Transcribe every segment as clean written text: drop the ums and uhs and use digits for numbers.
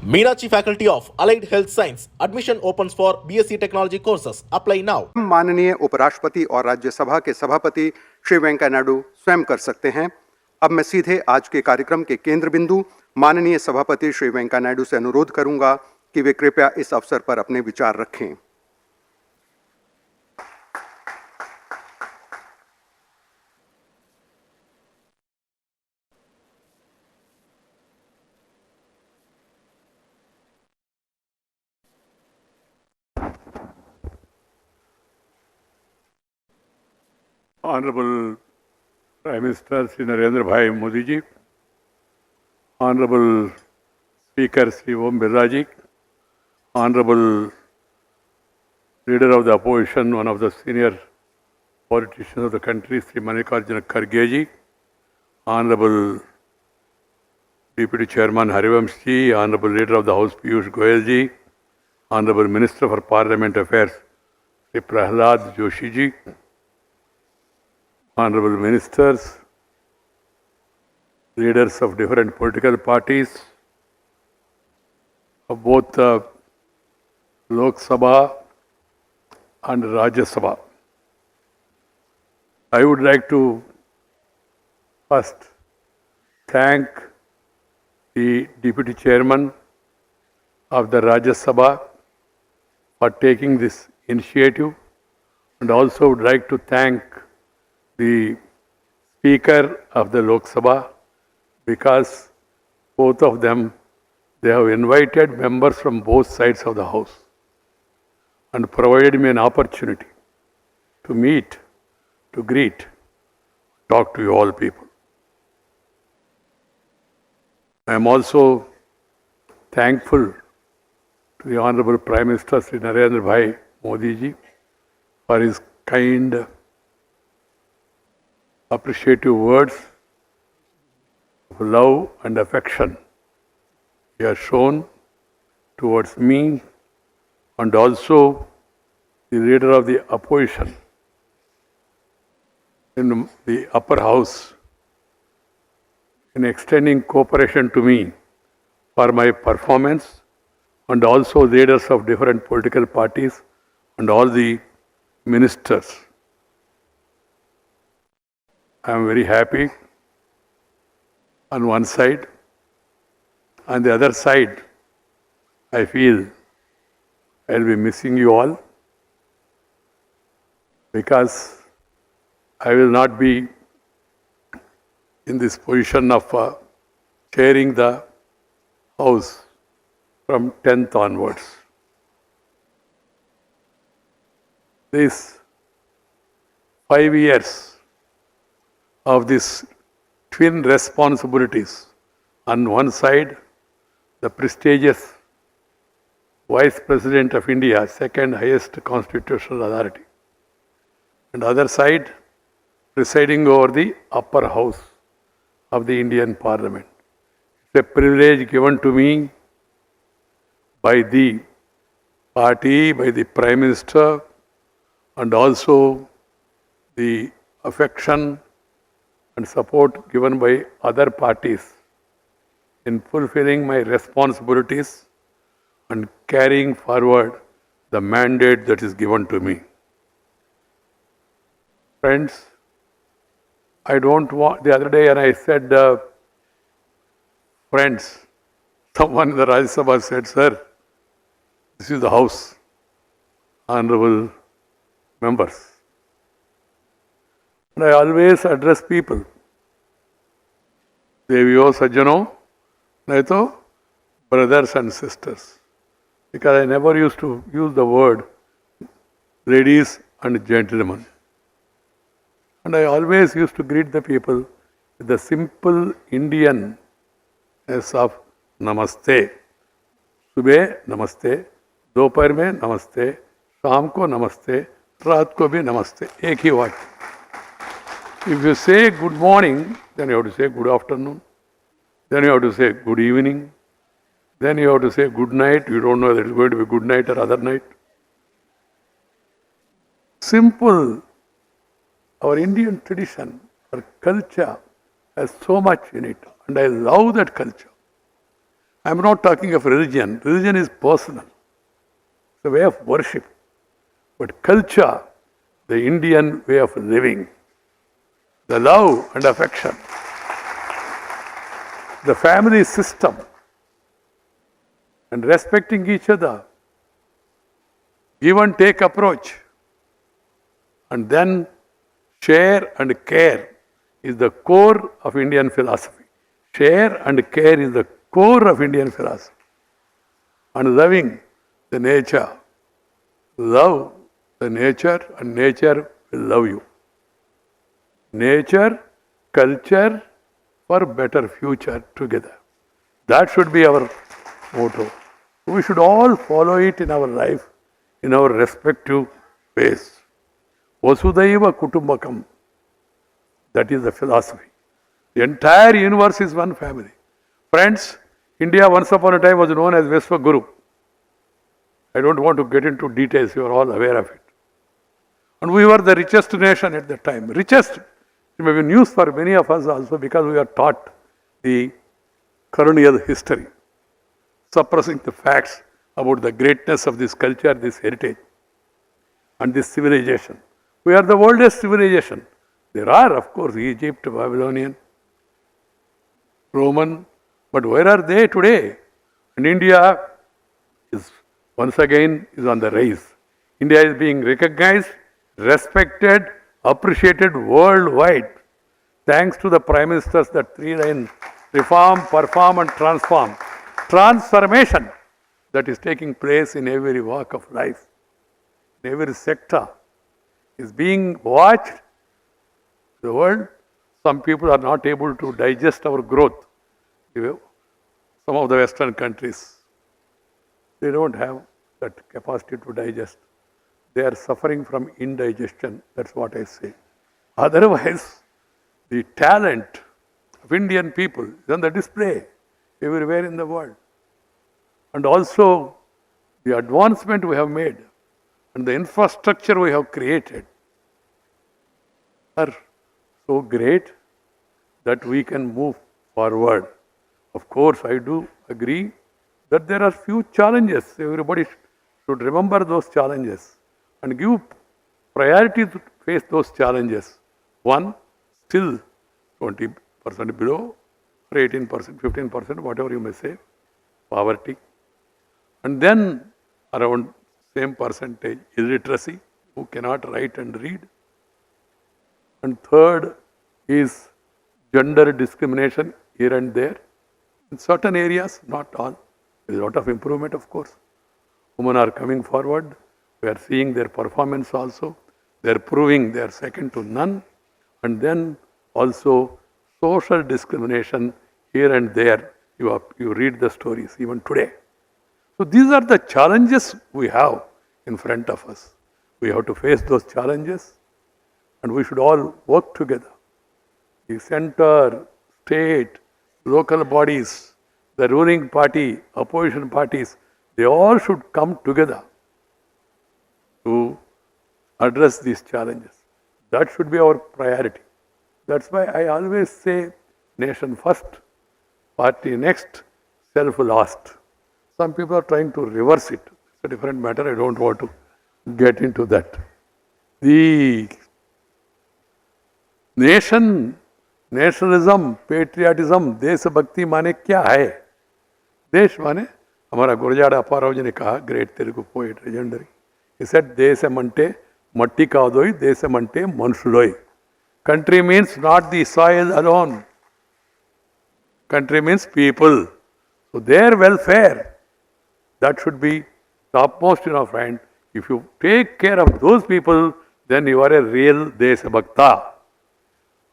Meenachi Faculty of Allied Health Science. Admission opens for BSc Technology courses. Apply now. माननीय उपराष्ट्रपति और राज्यसभा के सभापति श्री वेंकैया नायडू स्वयं कर सकते हैं। अब मैं सीधे आज के कार्यक्रम के केंद्र बिंदु माननीय सभापति श्री वेंकैया नायडू से अनुरोध करूंगा कि वे कृपया इस अवसर पर अपने विचार रखें। Honorable Prime Minister Sri Narendra Bhai Modi ji, Honorable Speaker Sri Om Birla ji, Honorable Leader of the Opposition, one of the senior politicians of the country, Sri Mallikarjuna Kharge ji, Honorable Deputy Chairman Harivansh ji, Honorable Leader of the House Piyush Goyal ji, Honorable Minister for Parliament Affairs Sri Prahlad Joshi ji, Honorable Ministers, leaders of different political parties of both the Lok Sabha and Rajya Sabha. I would like to first thank the Deputy Chairman of the Rajya Sabha for taking this initiative, and also would like to thank the Speaker of the Lok Sabha, because both of them, they have invited members from both sides of the house and provided me an opportunity to meet, to greet, talk to you all people. I am also thankful to the Honorable Prime Minister Sri Narendra Bhai Modi ji for his kind, appreciative words of love and affection he has shown towards me, and also the leader of the opposition in the upper house in extending cooperation to me for my performance, and also leaders of different political parties and all the ministers. I am very happy on one side. On the other side, I feel I will be missing you all, because I will not be in this position of chairing the house from 10th onwards. These 5 years of these twin responsibilities. On one side, the prestigious Vice President of India, second highest constitutional authority. And other side, presiding over the upper house of the Indian Parliament. It's a privilege given to me by the party, by the Prime Minister, and also the affection and support given by other parties in fulfilling my responsibilities and carrying forward the mandate that is given to me. Friends, I don't want, the other day when I said, friends, someone in the Rajya Sabha said, sir, this is the house, honorable members. And I always address people. Deviyo Sajjano, naito brothers and sisters. Because I never used to use the word ladies and gentlemen. And I always used to greet the people with the simple Indianness of Namaste. Subah Namaste, दोपहर में Namaste, शाम को Namaste, रात को भी Namaste. एक ही बात. If you say good morning, then you have to say good afternoon. Then you have to say good evening. Then you have to say good night. You don't know whether it's going to be good night or other night. Simple. Our Indian tradition, our culture has so much in it. And I love that culture. I am not talking of religion. Religion is personal. It's a way of worship. But culture, the Indian way of living, the love and affection, the family system, and respecting each other, give and take approach, and then share and care is the core of Indian philosophy. Share and care is the core of Indian philosophy. And loving the nature, love the nature, and nature will love you. Nature, culture, for better future together. That should be our motto. We should all follow it in our life, in our respective ways. Vasudhaiva Kutumbakam. That is the philosophy. The entire universe is one family. Friends, India once upon a time was known as Vishwaguru. I don't want to get into details, you are all aware of it. And we were the richest nation at that time. Richest. It may be news for many of us also because we are taught the colonial history, suppressing the facts about the greatness of this culture, this heritage, and this civilization. We are the oldest civilization. There are, of course, Egypt, Babylonian, Roman, but where are they today? And India is once again is on the rise. India is being recognized, respected, appreciated worldwide, thanks to the prime ministers, that three-line reform, perform and transform. Transformation that is taking place in every walk of life, in every sector, is being watched. The world, some people are not able to digest our growth. Some of the Western countries, they don't have that capacity to digest. They are suffering from indigestion, that's what I say. Otherwise, the talent of Indian people is on the display everywhere in the world. And also, the advancement we have made and the infrastructure we have created are so great that we can move forward. Of course, I do agree that there are few challenges. Everybody should remember those challenges and give priority to face those challenges. One, still 20% below, or 18%, 15%, whatever you may say, poverty. And then around same percentage, illiteracy, who cannot write and read. And third is gender discrimination here and there. In certain areas, not all. There is a lot of improvement, of course. Women are coming forward. We are seeing their performance also. They are proving they are second to none. And then also social discrimination here and there. You read the stories even today. So these are the challenges we have in front of us. We have to face those challenges and we should all work together. The center, state, local bodies, the ruling party, opposition parties, they all should come together to address these challenges. That should be our priority. That's why I always say nation first, party next, self last. Some people are trying to reverse it. It's a different matter. I don't want to get into that. The nation, nationalism, patriotism, देशभक्ति माने क्या है? देश माने हमारा गुरजाड़ा अप्पाराव जी ने कहा, great Telugu poet, legendary. He said, देशमंटे मट्टी कादोई, देशमंटे मनुष्युलोई. Country means not the soil alone. Country means people. So their welfare, that should be topmost in our mind. If you take care of those people, then you are a real Deshabhakta.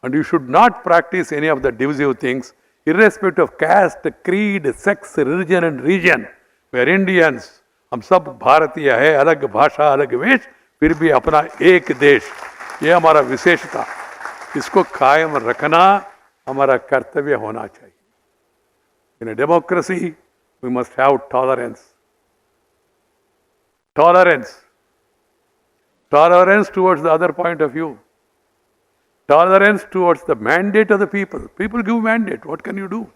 And you should not practice any of the divisive things, irrespective of caste, creed, sex, religion and region. We are Indians. हम सब भारतीय है, अलग भाषा, अलग वेश, फिर भी अपना एक देश. ये हमारा विशेषता. इसको कायम रखना हमारा कर्तव्य होना चाहिए. In a democracy, we must have tolerance. Tolerance. Tolerance towards the other point of view. Tolerance towards the mandate of the people. People give mandate. What can you do?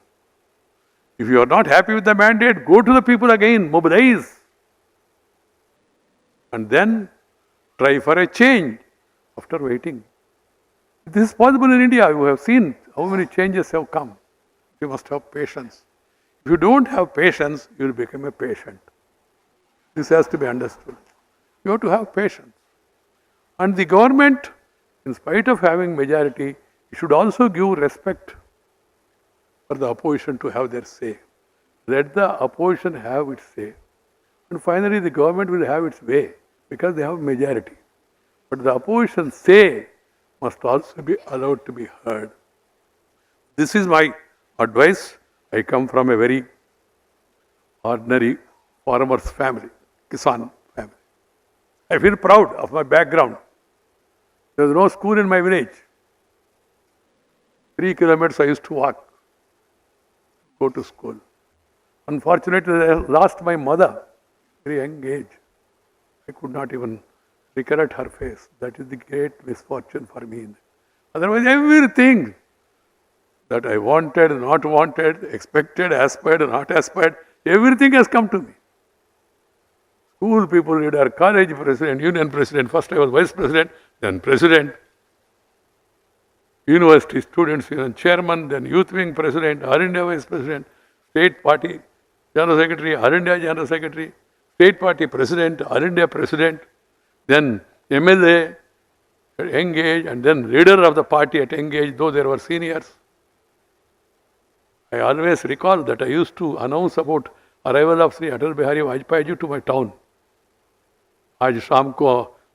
If you are not happy with the mandate, go to the people again, mobilize. And then try for a change after waiting. This is possible in India. You have seen how many changes have come. You must have patience. If you don't have patience, you will become a patient. This has to be understood. You have to have patience. And the government, in spite of having majority, should also give respect for the opposition to have their say. Let the opposition have its say. And finally, the government will have its way because they have majority. But the opposition say must also be allowed to be heard. This is my advice. I come from a very ordinary farmer's family, Kisan family. I feel proud of my background. There was no school in my village. 3 kilometers I used to walk, go to school. Unfortunately, I lost my mother very young age. I could not even recollect her face. That is the great misfortune for me. Otherwise, everything that I wanted, not wanted, expected, aspired, not aspired, everything has come to me. School people leader, college president, union president, first I was vice president, then president, university students union chairman, then youth wing president, All India vice president, state party general secretary, All India general secretary, state party president, All India president, then MLA at young age, and then leader of the party at young age, though there were seniors. I always recall that I used to announce about arrival of Sri Atal Bihari Vajpayee ji to my town. आज शाम को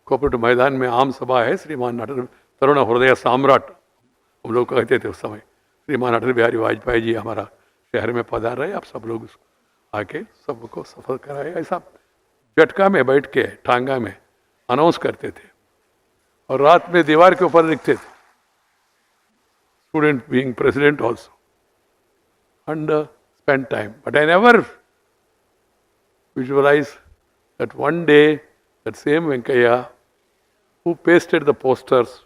cooperate मैदान में आम सभा है, श्रीमान अटल तरुण हृदय सम्राट हम लोग कहते थे उस समय, श्रीमान अटल बिहारी वाजपेयी जी हमारा शहर में पधार रहे, आप सब लोग आके सबको सफल कराए। ऐसा झटका में बैठ के टांगा में अनाउंस करते थे और रात में दीवार के ऊपर लिखते थे, student being president also, and spend time. But I never visualized that one day that same Venkaiah who pasted the posters,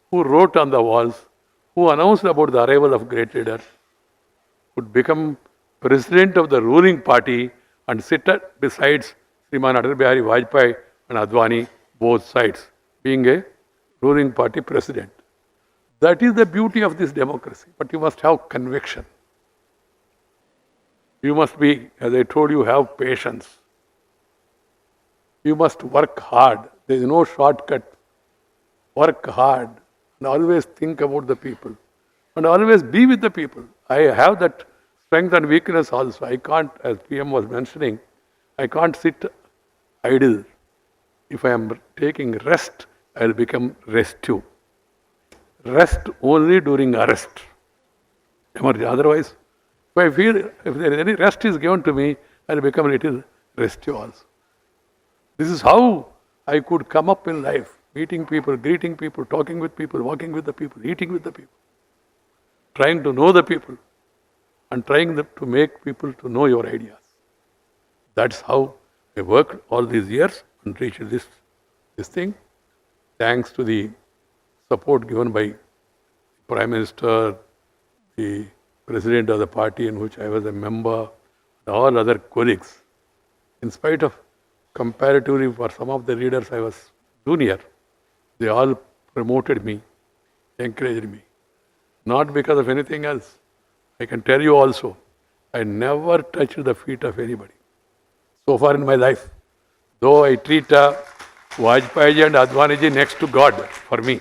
who wrote on the walls, who announced about the arrival of great leaders, would become president of the ruling party and sit beside Sriman Atal Bihari Vajpayee and Advani, both sides, being a ruling party president. That is the beauty of this democracy. But you must have conviction. You must be, as I told you, have patience. You must work hard. There is no shortcut. Work hard and always think about the people and always be with the people. I have that strength and weakness also. I can't, as PM was mentioning, I can't sit idle. If I am taking rest, I will become restive. Rest only during arrest. Otherwise, if I feel if there is any rest is given to me, I will become a little restive also. This is how I could come up in life, meeting people, greeting people, talking with people, walking with the people, eating with the people, trying to know the people and trying to make people to know your ideas. That's how I worked all these years and reached this thing. Thanks to the support given by Prime Minister, the President of the party in which I was a member, and all other colleagues. In spite of comparatively for some of the leaders I was junior, they all promoted me, encouraged me. Not because of anything else. I can tell you also, I never touched the feet of anybody. So far in my life, though I treat Vajpayee and Advani next to God for me.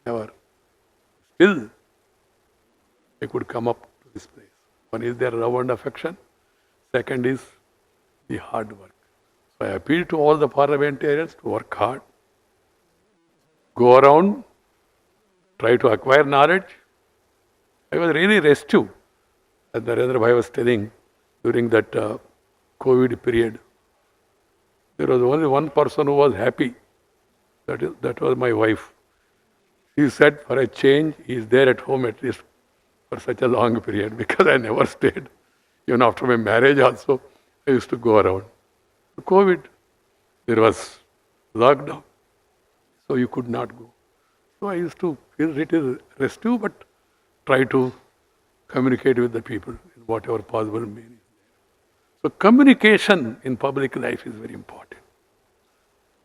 Never. Still, I could come up to this place. One is their love and affection. Second is the hard work. So I appeal to all the parliamentarians to work hard. Go around, try to acquire knowledge. I was really restive, as Narendra Bhai was telling, during that COVID period. There was only one person who was happy. That was my wife. She said, for a change, he is there at home at least for such a long period, because I never stayed. Even after my marriage also, I used to go around. COVID, there was lockdown, so you could not go. So I used to feel little restive, but try to communicate with the people in whatever possible means. So communication in public life is very important.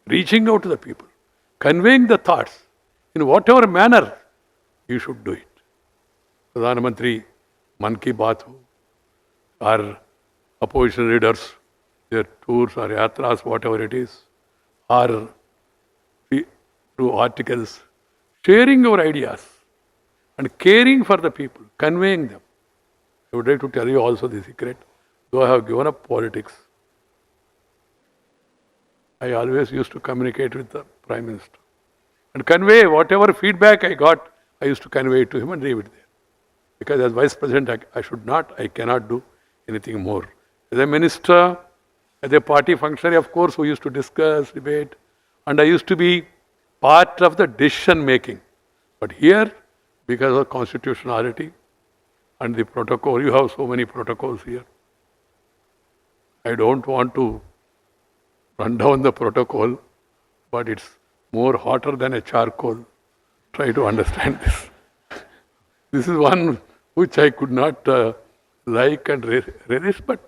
Reaching out to the people, conveying the thoughts in whatever manner you should do it. Pradhan Mantri, Man Ki Baat ho, or opposition leaders, their tours or yatras, whatever it is, or through articles, sharing our ideas and caring for the people, conveying them. I would like to tell you also the secret. Though I have given up politics, I always used to communicate with the Prime Minister and convey whatever feedback I got, I used to convey it to him and leave it there. Because as Vice President, I cannot do anything more. As a minister, as a party functionary, of course, we used to discuss, debate, and I used to be part of the decision making. But here, because of constitutionality and the protocol, you have so many protocols here. I don't want to run down the protocol, but it's more hotter than a charcoal. Try to understand this. This is one which I could not like and relish, but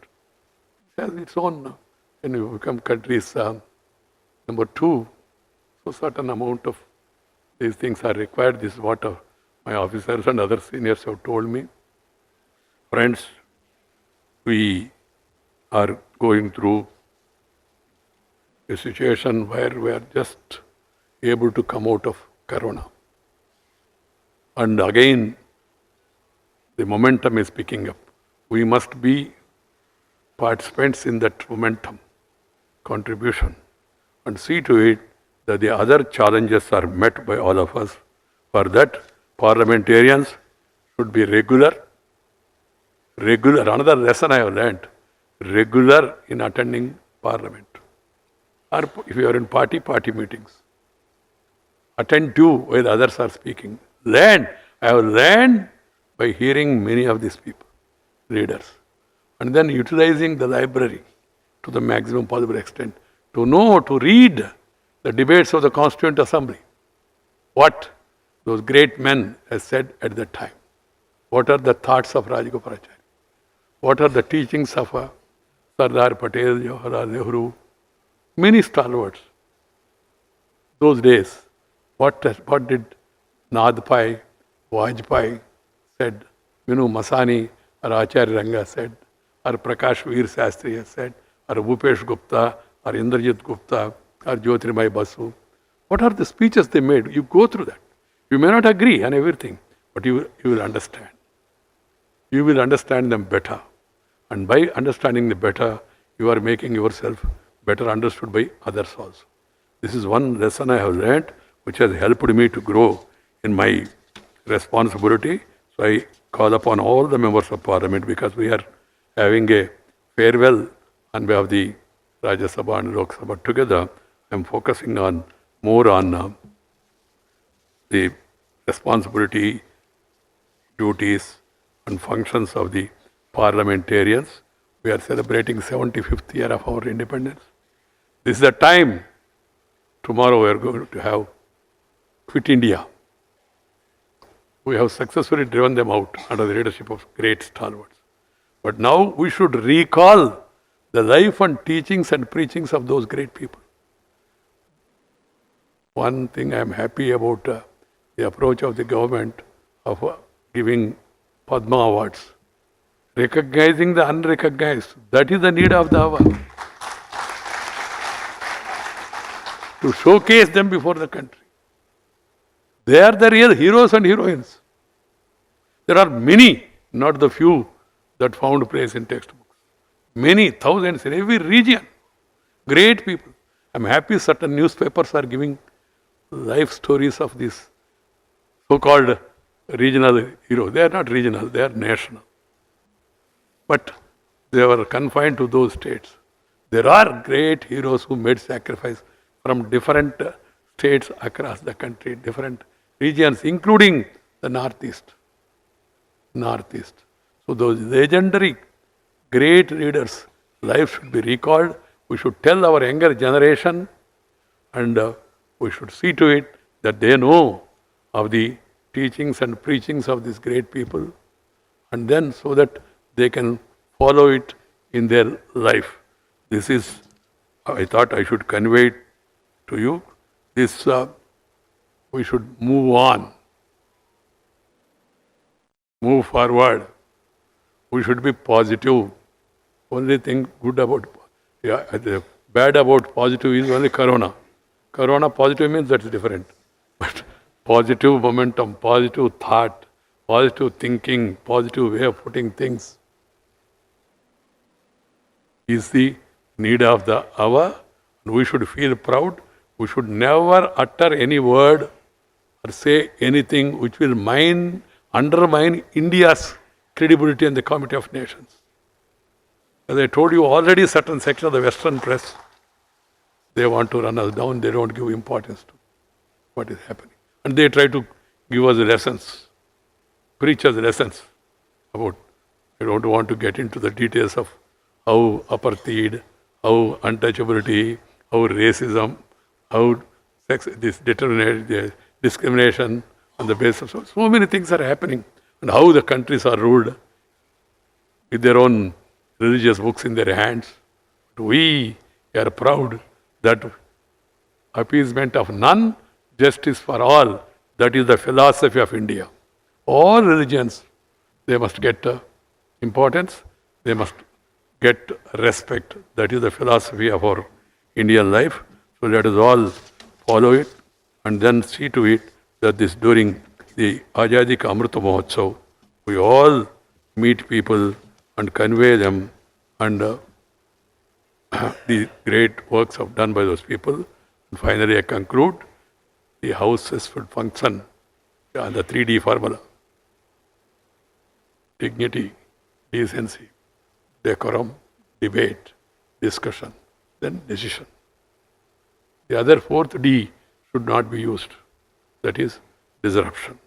it has its own. When you become country's number 2, so certain amount of these things are required. This is what my officers and other seniors have told me. Friends, we are going through a situation where we are just able to come out of Corona. And again, the momentum is picking up. We must be participants in that momentum, contribution, and see to it that the other challenges are met by all of us. For that, parliamentarians should be regular. Another lesson I have learned, regular in attending parliament. Or if you are in party meetings, attend to where the others are speaking. Learn. I have learned by hearing many of these people, leaders, and then utilizing the library to the maximum possible extent to know, to read the debates of the Constituent Assembly. What those great men have said at that time. What are the thoughts of Rajagopalachari? What are the teachings of Sardar Patel, Jawaharlal Nehru, many stalwarts. Those days, what did Nadpai, Vajpayee said, Masani or Acharya Ranga said, or Prakash Veer Sastri has said, or Bhupesh Gupta, or Indrajit Gupta, or Jyotirmay Basu. What are the speeches they made? You go through that. You may not agree on everything, but you will understand. You will understand them better. And by understanding them better, you are making yourself better understood by others also. This is one lesson I have learned, which has helped me to grow in my responsibility. So I call upon all the members of Parliament, because we are having a farewell on behalf of the Rajya Sabha and Lok Sabha together. I am focusing more on the responsibility, duties and functions of the parliamentarians. We are celebrating 75th year of our independence. This is the time. Tomorrow we are going to have Quit India. We have successfully driven them out under the leadership of great stalwarts. But now we should recall the life and teachings and preachings of those great people. One thing I am happy about the approach of the government of giving Padma Awards, recognizing the unrecognized. That is the need of the hour. To showcase them before the country. They are the real heroes and heroines. There are many, not the few, that found place in textbooks. Many, thousands in every region. Great people. I am happy certain newspapers are giving life stories of these so-called regional heroes. They are not regional, they are national. But they were confined to those states. There are great heroes who made sacrifice from different states across the country, different regions, including the Northeast. So those legendary great leaders' lives should be recalled. We should tell our younger generation, and we should see to it that they know of the teachings and preachings of these great people, and then so that they can follow it in their life. This is, I thought I should convey it to you. This, we should move on, move forward. We should be positive. Only thing good about, the bad about positive is only Corona. Corona positive means that's different. But positive momentum, positive thought, positive thinking, positive way of putting things is the need of the hour. We should feel proud. We should never utter any word or say anything which will undermine India's credibility in the Committee of Nations. As I told you already, certain section of the Western press, they want to run us down. They don't give importance to what is happening. And they try to give us lessons, preach us lessons about, I don't want to get into the details of how apartheid, how untouchability, how racism, how sex, discrimination on the basis of so many things are happening, and how the countries are ruled with their own religious books in their hands. But we are proud that appeasement of none, justice for all, that is the philosophy of India. All religions, they must get importance, they must get respect. That is the philosophy of our Indian life. So let us all follow it and then see to it that this during the Azadi Ka Amrita Mahotsav, we all meet people and convey them and the great works have done by those people. And finally I conclude, the houses should function on the 3D formula. Dignity, decency, decorum, debate, discussion, then decision. The other fourth D should not be used. That is disruption.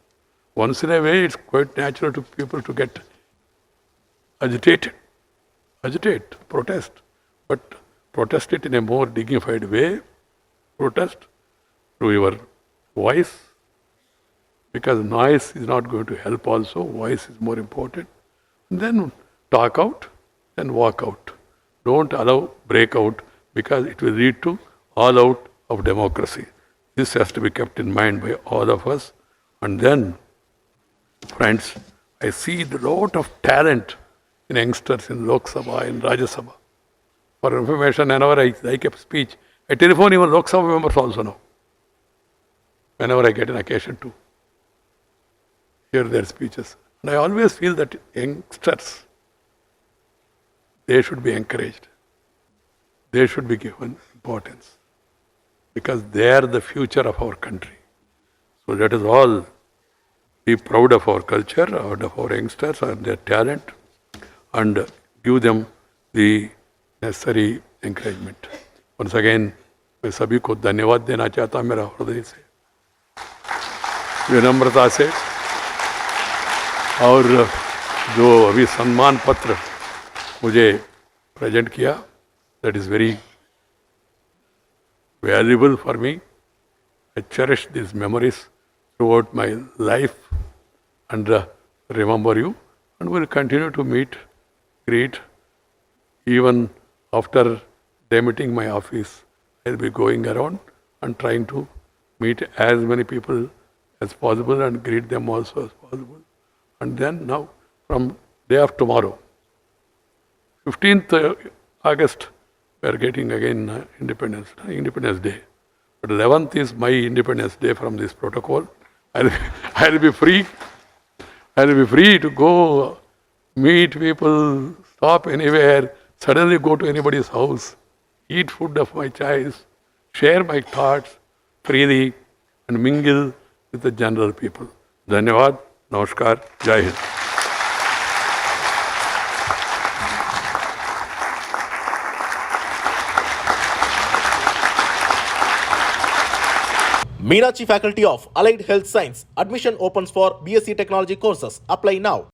Once in a way, it's quite natural to people to get agitate, protest. But protest it in a more dignified way. Protest through your voice, because noise is not going to help also. Voice is more important. And then talk out, then walk out. Don't allow breakout, because it will lead to all out of democracy. This has to be kept in mind by all of us. And then, friends, I see a lot of talent in youngsters in Lok Sabha, in Rajya Sabha. For information, whenever I like a speech, I telephone even Lok Sabha members also now. Whenever I get an occasion to hear their speeches. And I always feel that youngsters, they should be encouraged. They should be given importance, because they are the future of our country. So let us all be proud of our culture, of our youngsters and their talent, and give them the necessary encouragement. Once again, मैं सभी को धन्यवाद देना चाहता हूँ मेरा हृदय से, विनम्रता से। और जो अभी सम्मान पत्र मुझे प्रेजेंट किया, that is very valuable for me. I cherish these memories throughout my life and remember you, and will continue to meet, greet. Even after demitting my office, I'll be going around and trying to meet as many people as possible and greet them also as possible. And then now, from day of tomorrow, 15th August, we are getting again Independence Day. But 11th is my Independence Day from this protocol. I'll be free. I'll be free to go meet people, stop anywhere, suddenly go to anybody's house, eat food of my choice, share my thoughts freely, and mingle with the general people. Dhanyavad, Namaskar, Jai Hind. Meenakshi Faculty of Allied Health Science. Admission opens for BSc Technology courses. Apply now.